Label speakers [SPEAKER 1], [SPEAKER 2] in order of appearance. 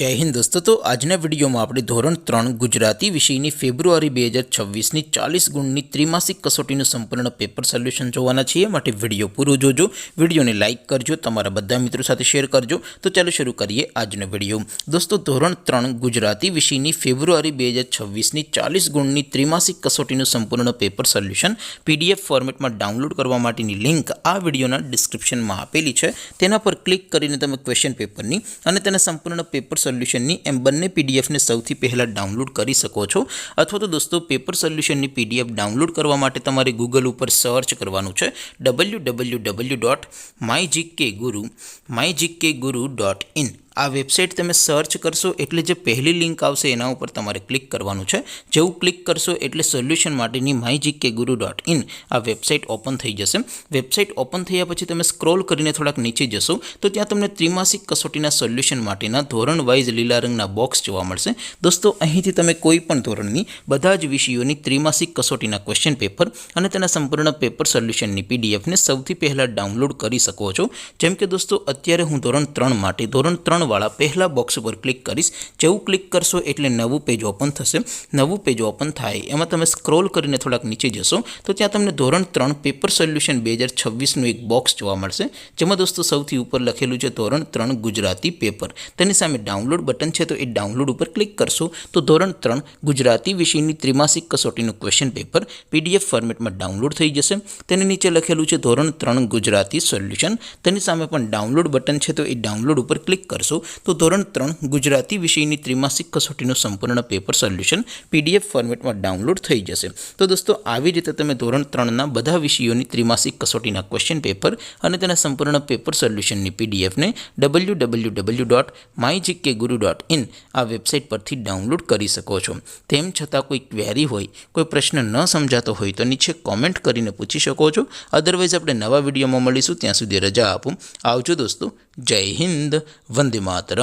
[SPEAKER 1] जय हिंद दोस्तों। तो आजना विडियो में આપણે ધોરણ 3 ગુજરાતી વિષયની ફેબ્રુઆરી 2026 ની 40 ગુણની ત્રિમાસિક કસોટીનું સંપૂર્ણ પેપર સોલ્યુશન જોવાના છીએ। માટે વિડિયો પૂરો જોજો, વિડિયોને લાઈક કરજો, તમારા બધા મિત્રો સાથે શેર કરજો। તો ચાલો શરૂ કરીએ આજનો વિડિયો। દોસ્તો ધોરણ 3 ગુજરાતી વિષયની ફેબ્રુઆરી 2026 ની 40 ગુણની ત્રિમાસિક કસોટીનું સંપૂર્ણ પેપર સોલ્યુશન PDF ફોર્મેટમાં ડાઉનલોડ કરવા માટેની લિંક આ વિડિયોના ડિસ્ક્રિપ્શનમાં આપેલી છે। તેના પર ક્લિક કરીને તમે ક્વેશ્ચન પેપરની અને તેના સંપૂર્ણ પેपर सोल्यूशन एम बने पीडीएफ ने सौथी पहला डाउनलॉड करी सको छो। अथवा तो दोस्तों पेपर सोल्यूशन पीडीएफ डाउनलॉड करवा माटे तमारे गूगल पर सर्च करवानुं छे www.mygkguru.in। आ वेबसाइट तमे सर्च करशो एटले जे पहली लिंक आवशे एना उपर तमारे क्लिक करवानुं छे। जेवुं क्लिक करशो एटले सोल्यूशन माटेनी mygkguru.in आ वेबसाइट ओपन थई जशे। वेबसाइट ओपन थया पछी तमे स्क्रॉल करीने थोड़ाक नीचे जशो तो त्यां तमने त्रिमासिक कसोटीना सोल्यूशन माटेना धोरण वाइज लीला रंगना बॉक्स जोवा मळशे। दोस्तों અહીંથી તમે કોઈ પણ ધોરણની બધા જ વિષયોની ત્રિમાસિક કસોટીના ક્વેશ્ચન પેપર અને તેના સંપૂર્ણ પેપર સોલ્યુશનની પીડીએફ ને સૌથી પહેલા ડાઉનલોડ કરી શકો છો। જેમ કે દોસ્તો અત્યારે હું ધોરણ 3 માટે ધોરણ 3 वाला पहला बॉक्स पर क्लिक करीश। जेवुं क्लिक करशो एटले नवुं पेज ओपन थशे। नवुं पेज ओपन थाय एमां तमे स्क्रॉल करीने थोड़ाक नीचे जशो तो त्यां तमने धोरण 3 पेपर सोल्यूशन 2026 नुं एक बॉक्स जोवा मळशे। जेमां दोस्तों सौथी उपर लखेलुं छे धोरण 3 गुजराती पेपर। तेनी सामे डाउनलॉड बटन छे तो ए डाउनलॉड पर क्लिक करशो तो धोरण 3 गुजराती विषयनी त्रिमासिक कसोटीनुं क्वेश्चन पेपर पीडीएफ फॉर्मेटमां डाउनलॉड थई जशे। तेनी नीचे लखेलुं छे धोरण 3 गुजराती सोल्यूशन। तेनी सामे पण डाउनलॉड बटन छे तो ए डाउनलॉड पर क्लिक करशो तो धोरण 3 गुजराती विषयनी त्रिमासिक कसोटीनुं संपूर्ण पेपर सोल्यूशन पीडीएफ फॉर्मेटमां डाउनलॉड थई जशे। तो दोस्तों आवी रीते तमे धोरण 3 ना बधा विषयोनी त्रिमासिक कसोटीना क्वेश्चन पेपर अने तेना संपूर्ण पेपर सोल्यूशननी पीडीएफ ने www.mygkguru.in आ वेबसाइट परथी डाउनलॉड करी सको छो। तेम छतां कोई क्वेरी होय, कोई प्रश्न न समजातो होय तो नीचे कॉमेंट करीने पूछी शको छो। अदरवाइज आपणे नवा विडियोमां मळीशुं, त्यां सुधी रजा आपो। आवजो दोस्तों। जय हिंद, वंदे मातरम।